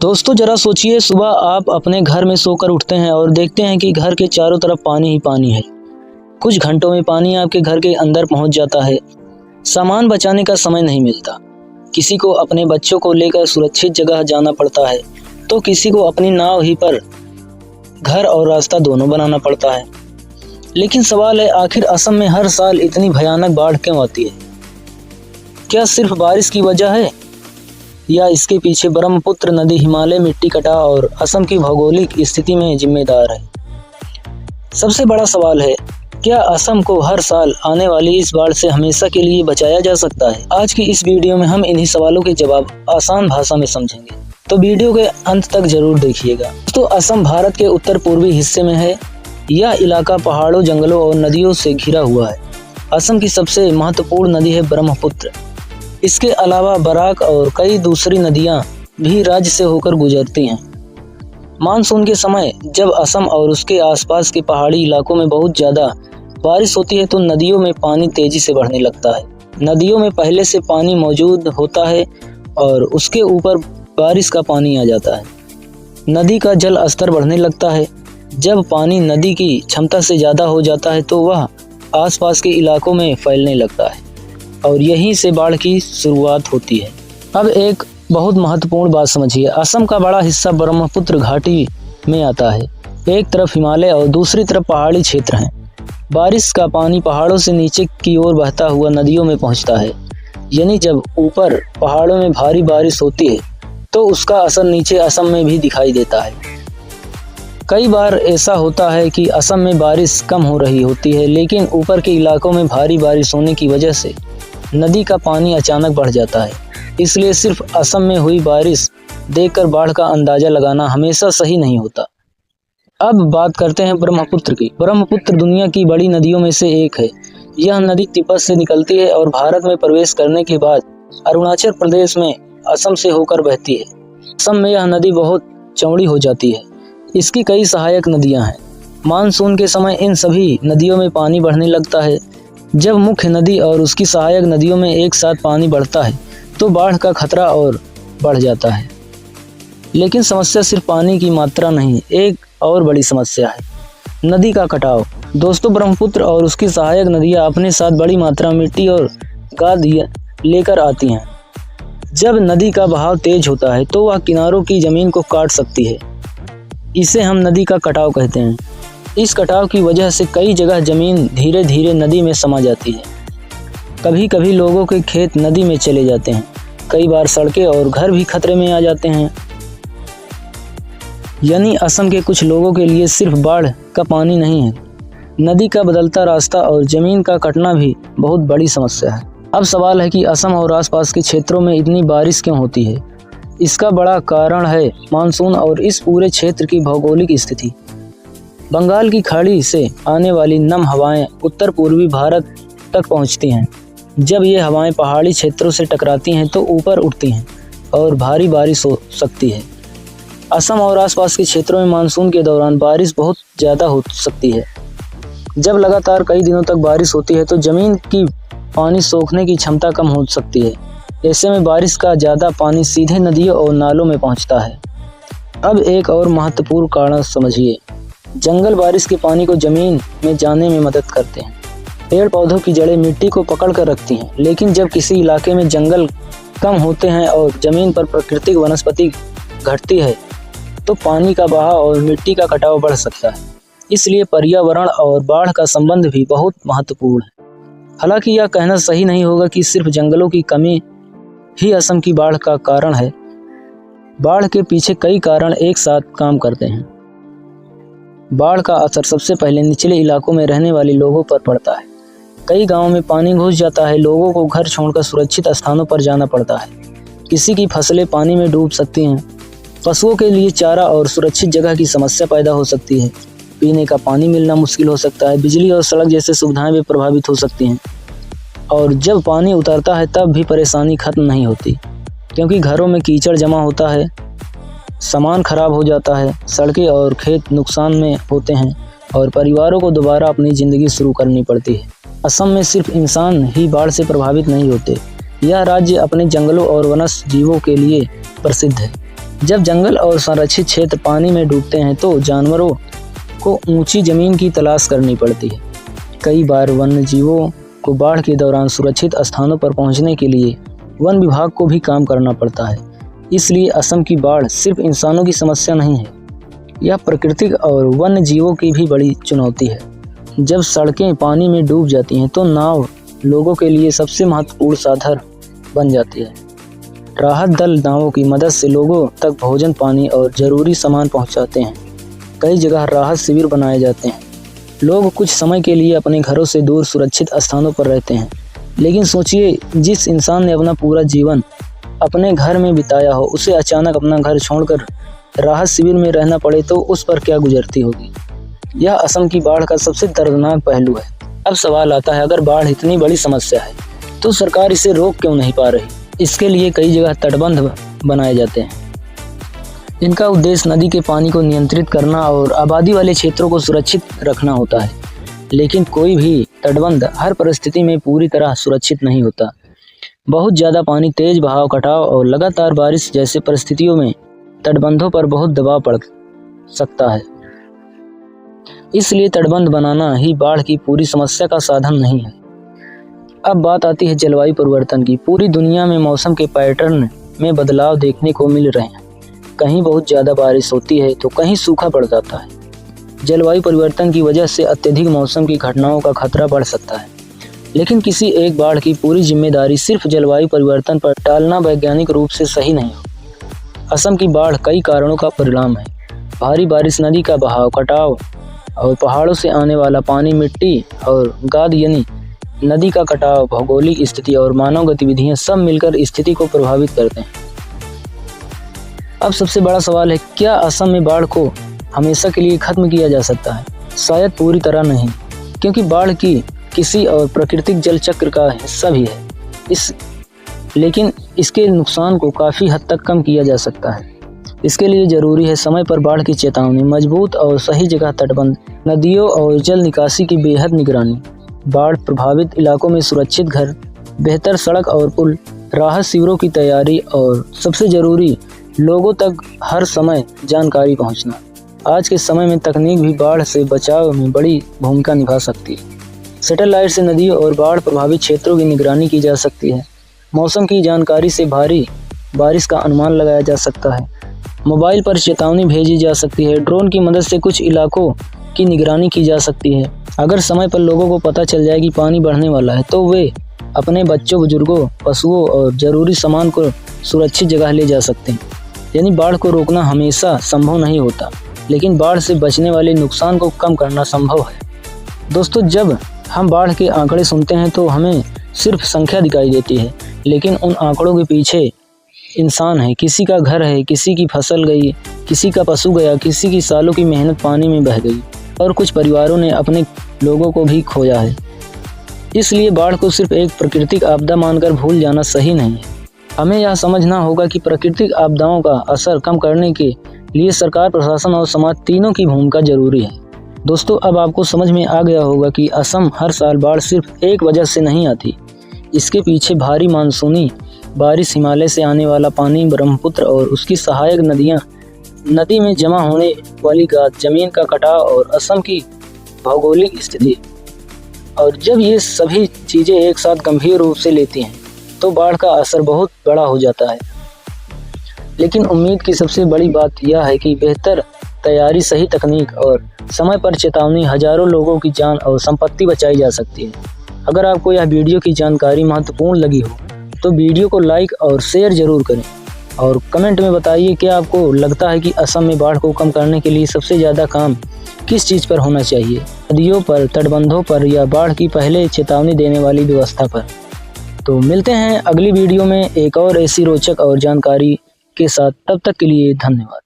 दोस्तों जरा सोचिए, सुबह आप अपने घर में सोकर उठते हैं और देखते हैं कि घर के चारों तरफ पानी ही पानी है। कुछ घंटों में पानी आपके घर के अंदर पहुंच जाता है। सामान बचाने का समय नहीं मिलता। किसी को अपने बच्चों को लेकर सुरक्षित जगह जाना पड़ता है, तो किसी को अपनी नाव ही पर घर और रास्ता दोनों बनाना पड़ता है। लेकिन सवाल है, आखिर असम में हर साल इतनी भयानक बाढ़ क्यों आती है? क्या सिर्फ बारिश की वजह है, या इसके पीछे ब्रह्मपुत्र नदी, हिमालय, मिट्टी कटाव और असम की भौगोलिक स्थिति में जिम्मेदार है? सबसे बड़ा सवाल है, क्या असम को हर साल आने वाली इस बाढ़ से हमेशा के लिए बचाया जा सकता है? आज की इस वीडियो में हम इन्हीं सवालों के जवाब आसान भाषा में समझेंगे, तो वीडियो के अंत तक जरूर देखिएगा। तो असम भारत के उत्तर पूर्वी हिस्से में है। यह इलाका पहाड़ों, जंगलों और नदियों से घिरा हुआ है। असम की सबसे महत्वपूर्ण नदी है ब्रह्मपुत्र। इसके अलावा बराक और कई दूसरी नदियां भी राज्य से होकर गुजरती हैं। मानसून के समय जब असम और उसके आसपास के पहाड़ी इलाकों में बहुत ज़्यादा बारिश होती है, तो नदियों में पानी तेजी से बढ़ने लगता है। नदियों में पहले से पानी मौजूद होता है और उसके ऊपर बारिश का पानी आ जाता है। नदी का जल स्तर बढ़ने लगता है। जब पानी नदी की क्षमता से ज़्यादा हो जाता है, तो वह आसपास के इलाकों में फैलने लगता है और यहीं से बाढ़ की शुरुआत होती है। अब एक बहुत महत्वपूर्ण बात समझिए, असम का बड़ा हिस्सा ब्रह्मपुत्र घाटी में आता है। एक तरफ हिमालय और दूसरी तरफ पहाड़ी क्षेत्र हैं। बारिश का पानी पहाड़ों से नीचे की ओर बहता हुआ नदियों में पहुंचता है। यानी जब ऊपर पहाड़ों में भारी बारिश होती है, तो उसका असर नीचे असम में भी दिखाई देता है। कई बार ऐसा होता है कि असम में बारिश कम हो रही होती है, लेकिन ऊपर के इलाकों में भारी बारिश होने की वजह से नदी का पानी अचानक बढ़ जाता है। इसलिए सिर्फ असम में हुई बारिश देखकर बाढ़ का अंदाजा लगाना हमेशा सही नहीं होता। अब बात करते हैं ब्रह्मपुत्र की। ब्रह्मपुत्र दुनिया की बड़ी नदियों में से एक है। यह नदी तिब्बत से निकलती है और भारत में प्रवेश करने के बाद अरुणाचल प्रदेश में असम से होकर बहती है। असम में यह नदी बहुत चौड़ी हो जाती है। इसकी कई सहायक नदियां हैं। मानसून के समय इन सभी नदियों में पानी बढ़ने लगता है। जब मुख्य नदी और उसकी सहायक नदियों में एक साथ पानी बढ़ता है, तो बाढ़ का खतरा और बढ़ जाता है। लेकिन समस्या सिर्फ पानी की मात्रा नहीं, एक और बड़ी समस्या है नदी का कटाव। दोस्तों, ब्रह्मपुत्र और उसकी सहायक नदियां अपने साथ बड़ी मात्रा में मिट्टी और गाद लेकर आती हैं। जब नदी का बहाव तेज होता है, तो वह किनारों की जमीन को काट सकती है। इसे हम नदी का कटाव कहते हैं। इस कटाव की वजह से कई जगह जमीन धीरे धीरे नदी में समा जाती है। कभी कभी लोगों के खेत नदी में चले जाते हैं। कई बार सड़कें और घर भी खतरे में आ जाते हैं। यानी असम के कुछ लोगों के लिए सिर्फ बाढ़ का पानी नहीं है, नदी का बदलता रास्ता और जमीन का कटना भी बहुत बड़ी समस्या है। अब सवाल है कि असम और आसपास के क्षेत्रों में इतनी बारिश क्यों होती है? इसका बड़ा कारण है मानसून और इस पूरे क्षेत्र की भौगोलिक स्थिति। बंगाल की खाड़ी से आने वाली नम हवाएं उत्तर पूर्वी भारत तक पहुंचती हैं। जब ये हवाएं पहाड़ी क्षेत्रों से टकराती हैं, तो ऊपर उठती हैं और भारी बारिश हो सकती है। असम और आसपास के क्षेत्रों में मानसून के दौरान बारिश बहुत ज़्यादा हो सकती है। जब लगातार कई दिनों तक बारिश होती है, तो ज़मीन की पानी सोखने की क्षमता कम हो सकती है। ऐसे में बारिश का ज़्यादा पानी सीधे नदियों और नालों में पहुंचता है। अब एक और महत्वपूर्ण कारण समझिए, जंगल बारिश के पानी को जमीन में जाने में मदद करते हैं। पेड़ पौधों की जड़ें मिट्टी को पकड़ कर रखती हैं, लेकिन जब किसी इलाके में जंगल कम होते हैं और ज़मीन पर प्राकृतिक वनस्पति घटती है, तो पानी का बहाव और मिट्टी का कटाव बढ़ सकता है। इसलिए पर्यावरण और बाढ़ का संबंध भी बहुत महत्वपूर्ण है। हालांकि यह कहना सही नहीं होगा कि सिर्फ जंगलों की कमी ही असम की बाढ़ का कारण है। बाढ़ के पीछे कई कारण एक साथ काम करते हैं। बाढ़ का असर सबसे पहले निचले इलाकों में रहने वाले लोगों पर पड़ता है। कई गांवों में पानी घुस जाता है। लोगों को घर छोड़कर सुरक्षित स्थानों पर जाना पड़ता है। किसी की फसलें पानी में डूब सकती हैं। पशुओं के लिए चारा और सुरक्षित जगह की समस्या पैदा हो सकती है। पीने का पानी मिलना मुश्किल हो सकता है। बिजली और सड़क जैसे सुविधाएं भी प्रभावित हो सकती हैं। और जब पानी उतरता है, तब भी परेशानी खत्म नहीं होती, क्योंकि घरों में कीचड़ जमा होता है, सामान खराब हो जाता है, सड़कें और खेत नुकसान में होते हैं और परिवारों को दोबारा अपनी ज़िंदगी शुरू करनी पड़ती है। असम में सिर्फ इंसान ही बाढ़ से प्रभावित नहीं होते। यह राज्य अपने जंगलों और वन्य जीवों के लिए प्रसिद्ध है। जब जंगल और संरक्षित क्षेत्र पानी में डूबते हैं तो जानवरों को ऊंची जमीन की तलाश करनी पड़ती है। कई बार वन्य जीवों को बाढ़ के दौरान सुरक्षित स्थानों पर पहुंचने के लिए वन विभाग को भी काम करना पड़ता है। इसलिए असम की बाढ़ सिर्फ इंसानों की समस्या नहीं है, यह प्राकृतिक और वन्य जीवों की भी बड़ी चुनौती है। जब सड़कें पानी में डूब जाती हैं तो नाव लोगों के लिए सबसे महत्वपूर्ण साधन बन जाती है। राहत दल नावों की मदद से लोगों तक भोजन, पानी और ज़रूरी सामान पहुंचाते हैं। कई जगह राहत शिविर बनाए जाते हैं। लोग कुछ समय के लिए अपने घरों से दूर सुरक्षित स्थानों पर रहते हैं। लेकिन सोचिए, जिस इंसान ने अपना पूरा जीवन अपने घर में बिताया हो, उसे अचानक अपना घर छोड़कर राहत शिविर में रहना पड़े तो उस पर क्या गुजरती होगी। यह असम की बाढ़ का सबसे दर्दनाक पहलू है। अब सवाल आता है, अगर बाढ़ इतनी बड़ी समस्या है तो सरकार इसे रोक क्यों नहीं पा रही। इसके लिए कई जगह तटबंध बनाए जाते हैं। इनका उद्देश्य नदी के पानी को नियंत्रित करना और आबादी वाले क्षेत्रों को सुरक्षित रखना होता है। लेकिन कोई भी तटबंध हर परिस्थिति में पूरी तरह सुरक्षित नहीं होता। बहुत ज़्यादा पानी, तेज बहाव, कटाव और लगातार बारिश जैसे परिस्थितियों में तटबंधों पर बहुत दबाव पड़ सकता है। इसलिए तटबंध बनाना ही बाढ़ की पूरी समस्या का समाधान नहीं है। अब बात आती है जलवायु परिवर्तन की। पूरी दुनिया में मौसम के पैटर्न में बदलाव देखने को मिल रहे हैं। कहीं बहुत ज़्यादा बारिश होती है तो कहीं सूखा पड़ जाता है। जलवायु परिवर्तन की वजह से अत्यधिक मौसम की घटनाओं का खतरा बढ़ सकता है। लेकिन किसी एक बाढ़ की पूरी जिम्मेदारी सिर्फ जलवायु परिवर्तन पर टालना वैज्ञानिक रूप से सही नहीं हो। असम की बाढ़ कई कारणों का परिणाम है। भारी बारिश, नदी का बहाव, कटाव और पहाड़ों से आने वाला पानी, मिट्टी और गाद यानी नदी का कटाव, भौगोलिक स्थिति और मानव गतिविधियां सब मिलकर स्थिति को प्रभावित करते हैं। अब सबसे बड़ा सवाल है, क्या असम में बाढ़ को हमेशा के लिए खत्म किया जा सकता है। शायद पूरी तरह नहीं, क्योंकि बाढ़ की किसी और प्राकृतिक जल चक्र का हिस्सा भी है। लेकिन इसके नुकसान को काफ़ी हद तक कम किया जा सकता है। इसके लिए ज़रूरी है समय पर बाढ़ की चेतावनी, मजबूत और सही जगह तटबंध, नदियों और जल निकासी की बेहद निगरानी, बाढ़ प्रभावित इलाकों में सुरक्षित घर, बेहतर सड़क और पुल, राहत शिविरों की तैयारी और सबसे ज़रूरी लोगों तक हर समय जानकारी पहुंचना। आज के समय में तकनीक भी बाढ़ से बचाव में बड़ी भूमिका निभा सकती है। सैटेलाइट से नदियों और बाढ़ प्रभावित क्षेत्रों की निगरानी की जा सकती है। मौसम की जानकारी से भारी बारिश का अनुमान लगाया जा सकता है। मोबाइल पर चेतावनी भेजी जा सकती है। ड्रोन की मदद से कुछ इलाकों की निगरानी की जा सकती है। अगर समय पर लोगों को पता चल जाए कि पानी बढ़ने वाला है तो वे अपने बच्चों, बुजुर्गों, पशुओं और ज़रूरी सामान को सुरक्षित जगह ले जा सकते हैं। यानी बाढ़ को रोकना हमेशा संभव नहीं होता, लेकिन बाढ़ से बचने वाले नुकसान को कम करना संभव है। दोस्तों, जब हम बाढ़ के आंकड़े सुनते हैं तो हमें सिर्फ संख्या दिखाई देती है, लेकिन उन आंकड़ों के पीछे इंसान है। किसी का घर है, किसी की फसल गई, किसी का पशु गया, किसी की सालों की मेहनत पानी में बह गई और कुछ परिवारों ने अपने लोगों को भी खोया है। इसलिए बाढ़ को सिर्फ एक प्राकृतिक आपदा मानकर भूल जाना सही नहीं है। हमें यह समझना होगा कि प्राकृतिक आपदाओं का असर कम करने के लिए सरकार, प्रशासन और समाज तीनों की भूमिका जरूरी है। दोस्तों, अब आपको समझ में आ गया होगा कि असम हर साल बाढ़ सिर्फ एक वजह से नहीं आती। इसके पीछे भारी मानसूनी बारिश, हिमालय से आने वाला पानी, ब्रह्मपुत्र और उसकी सहायक नदियाँ, नदी में जमा होने वाली गाद, जमीन का कटाव और असम की भौगोलिक स्थिति। और जब ये सभी चीज़ें एक साथ गंभीर रूप से लेती हैं तो बाढ़ का असर बहुत बड़ा हो जाता है। लेकिन उम्मीद की सबसे बड़ी बात यह है कि बेहतर तैयारी, सही तकनीक और समय पर चेतावनी हजारों लोगों की जान और संपत्ति बचाई जा सकती है। अगर आपको यह वीडियो की जानकारी महत्वपूर्ण लगी हो तो वीडियो को लाइक और शेयर जरूर करें और कमेंट में बताइए क्या आपको लगता है कि असम में बाढ़ को कम करने के लिए सबसे ज़्यादा काम किस चीज़ पर होना चाहिए, नदियों पर, तटबंधों पर या बाढ़ की पहले चेतावनी देने वाली व्यवस्था पर। तो मिलते हैं अगली वीडियो में एक और ऐसी रोचक और जानकारी के साथ। तब तक के लिए धन्यवाद।